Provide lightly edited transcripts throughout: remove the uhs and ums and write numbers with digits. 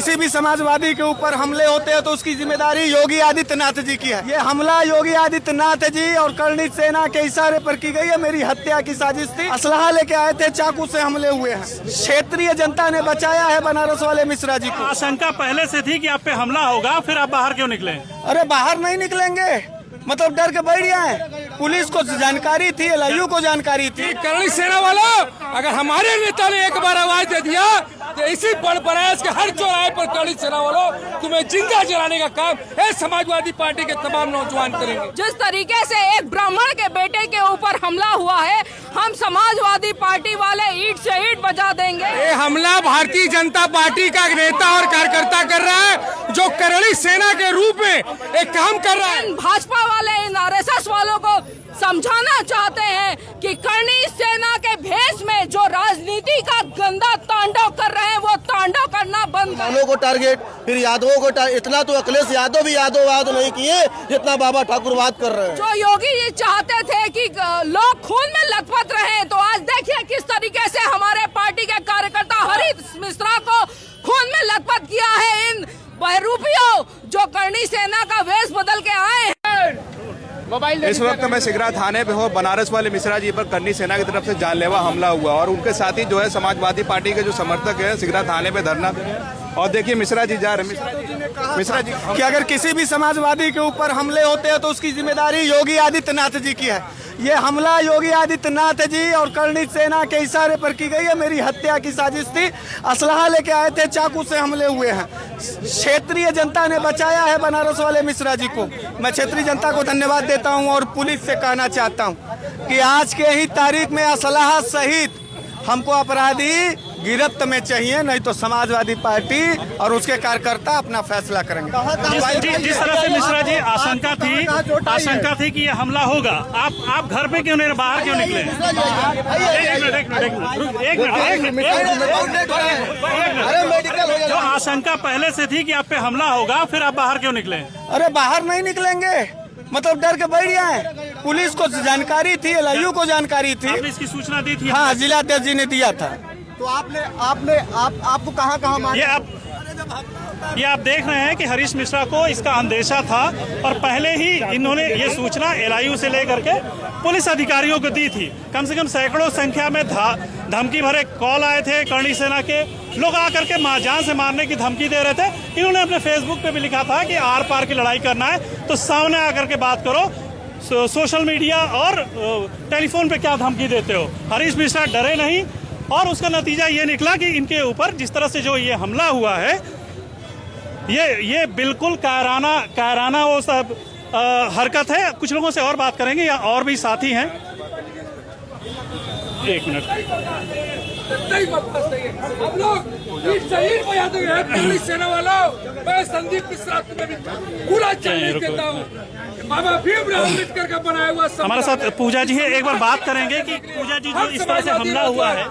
किसी भी समाजवादी के ऊपर हमले होते हैं तो उसकी जिम्मेदारी योगी आदित्यनाथ जी की है। ये हमला योगी आदित्यनाथ जी और कर्णी सेना के इशारे पर की गई है। मेरी हत्या की साजिश थी। असलहा लेके आए थे, चाकू से हमले हुए हैं। क्षेत्रीय जनता ने बचाया है बनारस वाले मिश्रा जी को। आशंका पहले से थी कि आप पे हमला होगा, फिर आप बाहर क्यों निकले? अरे बाहर नहीं निकलेंगे, मतलब डर के बैठ गए। पुलिस को जानकारी थी, एलआईयू को जानकारी थी। कर्णी सेना वालों, अगर हमारे नेता ने एक बार आवाज दे दिया तो इसी बनारस के हर चौराहे पर कर्णी सेना वालों तुम्हें जिंदा जलाने का काम है समाजवादी पार्टी के तमाम नौजवान करेंगे। जिस तरीके से एक ब्राह्मण के बेटे के ऊपर हमला हुआ है, हम समाजवादी पार्टी वाले ईंट से ईंट बजा देंगे। ये हमला भारतीय जनता पार्टी का नेता और कार्यकर्ता कर रहा है, जो कर्णी सेना के रूप में एक काम कर रहा है। भाजपा वाले इन आरएसएस वालों को समझाना चाहते हैं कि कर्णी सेना के भेष में जो राजनीति का गंदा तांडव कर रहे हैं, वो तांडव करना बंद करें। को टारगेट, फिर यादवों को इतना तो अखिलेश यादव भी यादववाद नहीं किए जितना बाबा ठाकुरवाद कर रहे हैं। जो योगी जी चाहते थे कि लोग खून में लथपथ रहे, तो आज देखिए किस तरीके से हमारे पार्टी के कार्यकर्ता हरीश मिश्रा को खून में लथपथ किया है इन बहरूपियों जो कर्णी सेना का वेश बदल के आए हैं। इस वक्त मैं सिगरा थाने पे हूँ। बनारस वाले मिश्रा जी पर कर्णी सेना की तरफ से जानलेवा हमला हुआ और उनके साथ ही जो है समाजवादी पार्टी के जो समर्थक है सिगरा थाने पे धरना दे रहे हैं। और देखिए मिश्रा जी जा रहे हैं। मिश्रा जी कि अगर किसी भी समाजवादी के ऊपर हमले होते हैं तो उसकी जिम्मेदारी योगी आदित्यनाथ जी की है। ये हमला योगी आदित्यनाथ जी और कर्णी सेना के इशारे पर की गई है। मेरी हत्या की साजिश थी। असलहा लेके आए थे, चाकू से हमले हुए हैं। क्षेत्रीय जनता ने बचाया है बनारस वाले मिश्रा जी को। मैं क्षेत्रीय जनता को धन्यवाद देता हूं और पुलिस से कहना चाहता हूं कि आज के ही तारीख में असलहा सहित हमको अपराधी गिरफ्त में चाहिए, नहीं तो समाजवादी पार्टी और उसके कार्यकर्ता अपना फैसला करेंगे। जिस तरह से मिश्रा जी आशंका थी कि ये हमला होगा, आप घर पे क्यों नहीं, बाहर क्यों निकले? जो आशंका पहले से थी कि आप पे हमला होगा, फिर आप बाहर क्यों निकले? अरे बाहर नहीं निकलेंगे, मतलब डर के बैठ गए। पुलिस को जानकारी थी, एलआईयू को जानकारी थी। आपने इसकी सूचना दी थी? हाँ, जिलाध्यक्ष जी ने दिया था। तो आपको कहाँ ये आप देख रहे हैं कि हरीश मिश्रा को इसका अंदेशा था और पहले ही इन्होंने ये सूचना एलआईयू से लेकर के पुलिस अधिकारियों को दी थी। कम से कम सैकड़ों संख्या में धमकी भरे कॉल आए थे। कर्णी सेना के लोग आकर के जान से मारने की धमकी दे रहे थे। इन्होंने अपने फेसबुक पे भी लिखा था कि आर पार की लड़ाई करना है तो सामने आकर के बात करो, सोशल मीडिया और टेलीफोन पे क्या धमकी देते हो। हरीश मिश्रा डरे नहीं और उसका नतीजा ये निकला कि इनके ऊपर जिस तरह से जो ये हमला हुआ है, ये बिल्कुल कायराना वो सब हरकत है। कुछ लोगों से और बात करेंगे, या और भी साथी हैं। एक मिनट। हम लोग सेना वालों, मैं संदीप मिश्रा तुम्हें भी पूरा चैलेंज देता हूँ। बाबा भीमराव अम्बेडकर का बनाया हुआ हमारे साथ पूजा जी है। एक बार बात करेंगे कि पूजा जी जो इस तरह से हमला हुआ है,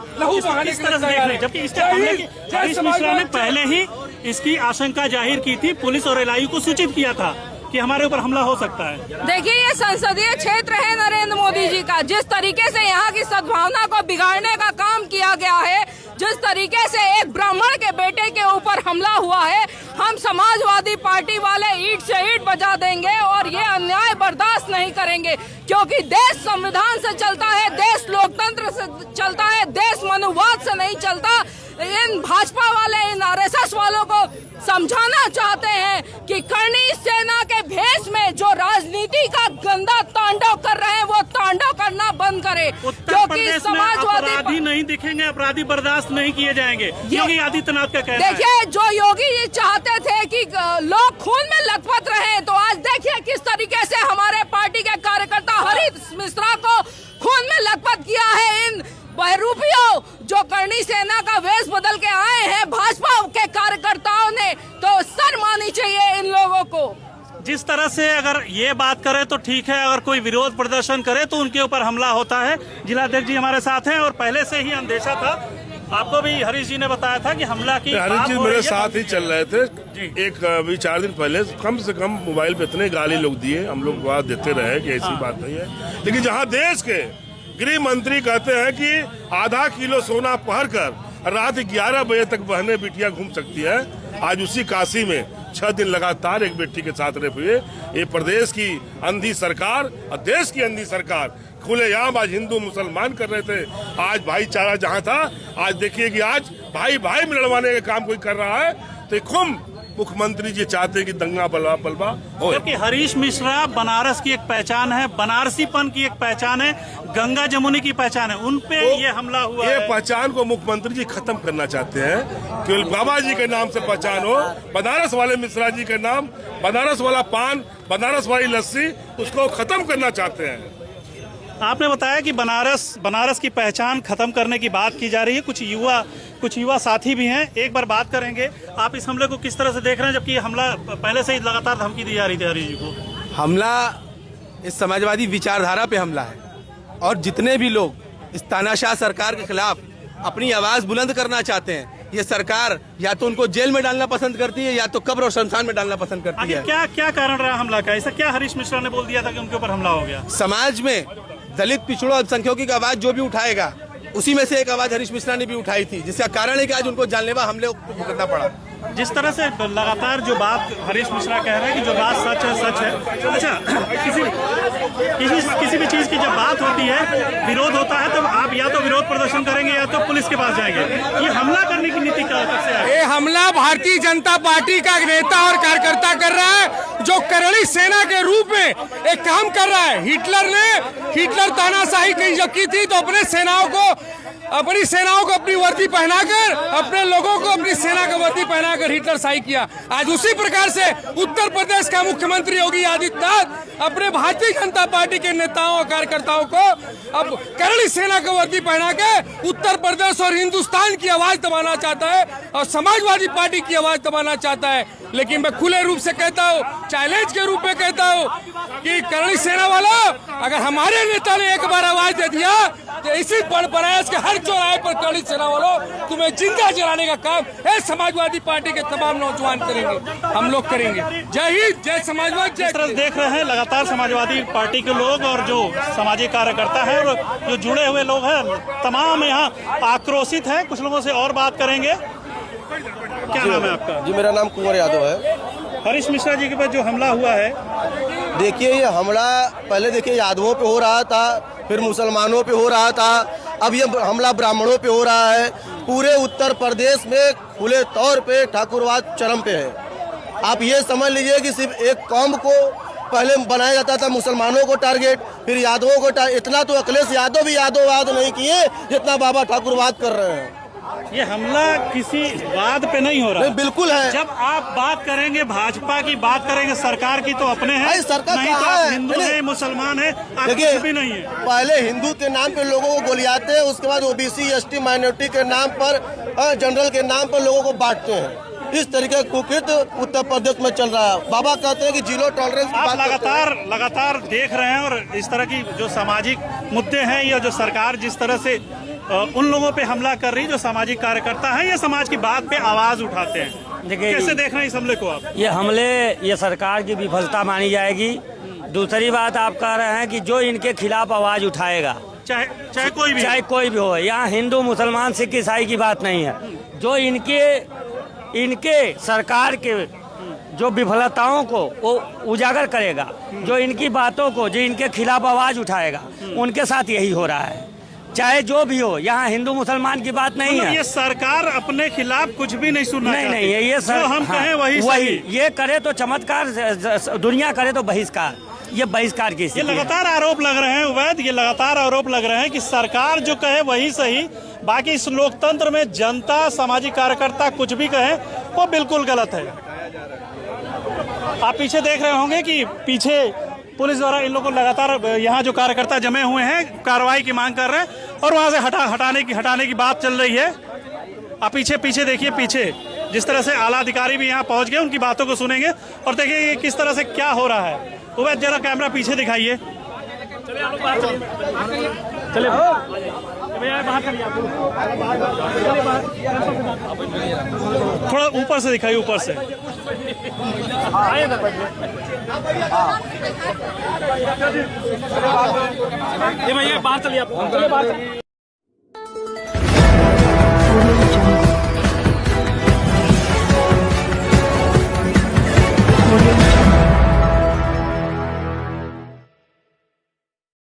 इस तरह से देख रहे हैं, जबकि इसके हमले की हरीश मिश्रा ने पहले ही इसकी आशंका जाहिर की थी। पुलिस और एलआईयू को सूचित किया था कि हमारे ऊपर हमला हो सकता है। देखिए, ये संसदीय क्षेत्र है नरेंद्र मोदी जी का। जिस तरीके से यहाँ की सद्भावना को बिगाड़ने का काम किया गया है, जिस तरीके से एक ब्राह्मण के बेटे के ऊपर हमला हुआ है, हम समाजवादी पार्टी वाले ईंट से ईंट बजा देंगे और ये अन्याय बर्दाश्त नहीं करेंगे। क्योंकि देश संविधान से चलता है, देश लोकतंत्र से चलता है, देश मनुवाद से नहीं चलता। इन भाजपा वाले इन आरएसएस वालों को समझाना चाहते हैं कि कर्णी सेना के भेष में जो राजनीति का गंदा तांडव कर रहे हैं, वो तांडव करना बंद करें। क्योंकि समाजवादी अपराधी नहीं दिखेंगे, अपराधी बर्दाश्त नहीं किए जाएंगे। योगी आदित्यनाथ का कहना है। देखिए, जो योगी जी चाहते थे कि लोग खून में लथपथ रहे, तो आज देखिए किस तरीके से हमारे पार्टी के कार्यकर्ता हरीश मिश्रा को खून में लथपथ किया है इन बहरूपियों जो कर्णी सेना का वेश बदल के आए हैं। भाजपा के कार्यकर्ताओं ने तो सर मानी चाहिए इन लोगों को। जिस तरह से अगर ये बात करे तो ठीक है, अगर कोई विरोध प्रदर्शन करे तो उनके ऊपर हमला होता है। जिलाध्यक्ष जी हमारे साथ हैं और पहले से ही अंदेशा था। आपको भी हरीश जी ने बताया था कि हमला की हरीश जी मेरे साथ ही चल रहे थे। एक अभी 4 दिन पहले कम से कम मोबाइल पे इतने गाली लोग दिए, हम लोग बात देते रहे कि ऐसी बात नहीं है। लेकिन जहाँ देश के गृह मंत्री कहते हैं कि आधा किलो सोना पहन कर रात 11 बजे तक बहनें बिटियां घूम सकती है। आज उसी काशी में 6 दिन लगातार एक बेटी के साथ रेप हुए। ये प्रदेश की अंधी सरकार और देश की अंधी सरकार खुलेआम आज हिंदू मुसलमान कर रहे थे। आज भाईचारा जहां था, आज देखिए कि आज भाई भाई में लड़वाने का काम कोई कर रहा है। तो खुम मुख्यमंत्री जी चाहते हैं कि दंगा बलवा हो। क्योंकि हरीश मिश्रा बनारस की एक पहचान है, बनारसीपन की एक पहचान है, गंगा जमुनी की पहचान है, उन पे ये हमला हुआ ये है। पहचान को मुख्यमंत्री जी खत्म करना चाहते हैं। केवल बाबा जी के नाम से पहचान हो, बनारस वाले मिश्रा जी के नाम, बनारस वाला पान, बनारस वाली लस्सी, उसको खत्म करना चाहते हैं। आपने बताया कि बनारस की पहचान खत्म करने की बात की जा रही है। कुछ युवा साथी भी हैं, एक बार बात करेंगे। आप इस हमले को किस तरह से देख रहे हैं, जबकि ये हमला पहले से ही लगातार धमकी दी जा रही थी हरीश जी को? हमला इस समाजवादी विचारधारा पे हमला है, और जितने भी लोग इस तानाशाह सरकार के खिलाफ अपनी आवाज बुलंद करना चाहते हैं, ये सरकार या तो उनको जेल में डालना पसंद करती है या तो कब्र और शमशान में डालना पसंद करती है। क्या कारण रहा हमला का? ऐसा क्या हरीश मिश्रा ने बोल दिया था कि उनके ऊपर हमला हो गया? समाज में दलित, पिछड़ों, अल्पसंख्यकों की आवाज जो भी उठाएगा, उसी में से एक आवाज हरीश मिश्रा ने भी उठाई थी, जिसका कारण है कि आज उनको जानलेवा हमले को भुगतना पड़ा। जिस तरह से लगातार जो बात हरीश मिश्रा कह रहे हैं कि जो बात सच है सच है। अच्छा, किसी भी चीज की जब बात होती है, विरोध होता है, तो आप या तो विरोध प्रदर्शन करेंगे या तो पुलिस के पास जाएंगे। ये हमला करने की नीति कब से है? ये हमला भारतीय जनता पार्टी का नेता और कार्यकर्ता कर रहा है, जो करणी सेना के रूप में एक काम कर रहा है। हिटलर तानाशाही कहीं जब की थी तो अपनी सेनाओं को अपनी वर्दी पहनाकर, अपने लोगों को अपनी सेना का वर्दी पहनाकर हिटलर शाही किया। आज उसी प्रकार से उत्तर प्रदेश का मुख्यमंत्री योगी आदित्यनाथ अपने भारतीय जनता पार्टी के नेताओं और कार्यकर्ताओं को अब करणी सेना का वर्दी पहना के उत्तर प्रदेश और हिंदुस्तान की आवाज दबाना चाहता है और समाजवादी पार्टी की आवाज दबाना चाहता है। लेकिन मैं खुले रूप से कहता हूँ, चैलेंज के रूप में कहता हूँ कि करणी सेना वालों, अगर हमारे नेता ने एक बार आवाज दे दिया तो इसी प्रयास के हर चौराहे पर करणी सेना वालों तुम्हें जिंदा जलाने का काम है समाजवादी पार्टी के तमाम नौजवान करेंगे, हम लोग करेंगे। जय हिंद, जय समाजवाद। जिस तरह देख रहे हैं लगातार समाजवादी पार्टी के लोग और जो सामाजिक कार्यकर्ता है और जो जुड़े हुए लोग हैं, तमाम यहाँ आक्रोशित हैं। कुछ लोगों से और बात करेंगे। क्या नाम है आपका? जी, मेरा नाम कुंवर यादव है। हरीश मिश्रा जी के पास जो हमला हुआ है, देखिए ये हमला पहले देखिए यादवों पे हो रहा था, फिर मुसलमानों पे हो रहा था, अब ये हमला ब्राह्मणों पे हो रहा है। पूरे उत्तर प्रदेश में खुले तौर पे ठाकुरवाद चरम पे है। आप ये समझ लीजिए कि सिर्फ एक कौम को पहले बनाया जाता था, मुसलमानों को टारगेट, फिर यादवों को इतना तो अखिलेश यादव भी यादववाद नहीं किए जितना बाबा ठाकुरवाद कर रहे हैं। ये हमला किसी वाद पे नहीं हो रहा। नहीं, बिल्कुल है। जब आप बात करेंगे भाजपा की, बात करेंगे सरकार की, तो अपने हैं, सरकार नहीं तो आप हिंदू है, मुसलमान है, आप कुछ भी नहीं है। पहले हिंदू के नाम पे लोगों को गोलियाते हैं, उसके बाद ओबीसी, एसटी, माइनॉरिटी के नाम पर, जनरल के नाम पर लोगों को बांटते हैं। इस तरीके का कुकृत्य उत्तर प्रदेश में चल रहा है। बाबा कहते हैं कि जीरो टॉलरेंस। आप लगातार देख रहे हैं, और इस तरह की जो सामाजिक मुद्दे हैं या जो सरकार जिस तरह से उन लोगों पे हमला कर रही, जो सामाजिक कार्यकर्ता हैं या समाज की बात पे आवाज उठाते हैं, देखिए कैसे देख रहे हैं इस हमले को आप? ये हमले ये सरकार की विफलता मानी जाएगी। दूसरी बात आप कह रहे हैं कि जो इनके खिलाफ आवाज उठाएगा, चाहे कोई भी हो, यहाँ हिंदू, मुसलमान, सिख, ईसाई की बात नहीं है। जो इनके सरकार के जो विफलताओं को वो उजागर करेगा, जो इनकी बातों को, जो इनके खिलाफ आवाज उठाएगा, उनके साथ यही हो रहा है। चाहे जो भी हो, यहाँ हिंदू मुसलमान की बात नहीं है। ये सरकार अपने खिलाफ कुछ भी नहीं सुनना चाहती। नहीं, ये जो हम कहें वही सही। ये करे तो चमत्कार, दुनिया करे तो बहिष्कार। ये बहिष्कार की ये लगातार आरोप लग रहे हैं उवैद, ये लगातार आरोप लग रहे हैं कि सरकार जो कहे वही सही, बाकी इस लोकतंत्र में जनता, सामाजिक कार्यकर्ता कुछ भी कहे वो बिल्कुल गलत है। आप पीछे देख रहे होंगे कि पीछे पुलिस द्वारा इन लोगों को लगातार, यहाँ जो कार्यकर्ता जमे हुए हैं, कार्रवाई की मांग कर रहे हैं और वहाँ से हटाने की बात चल रही है। आप पीछे देखिए, पीछे जिस तरह से आला अधिकारी भी यहाँ पहुँच गए, उनकी बातों को सुनेंगे और देखिए ये किस तरह से क्या हो रहा है। उवैद, जरा कैमरा पीछे दिखाइए। चलिए थोड़ा ऊपर से दिखाइए, ऊपर से। ये भैया बाहर चलिए आप।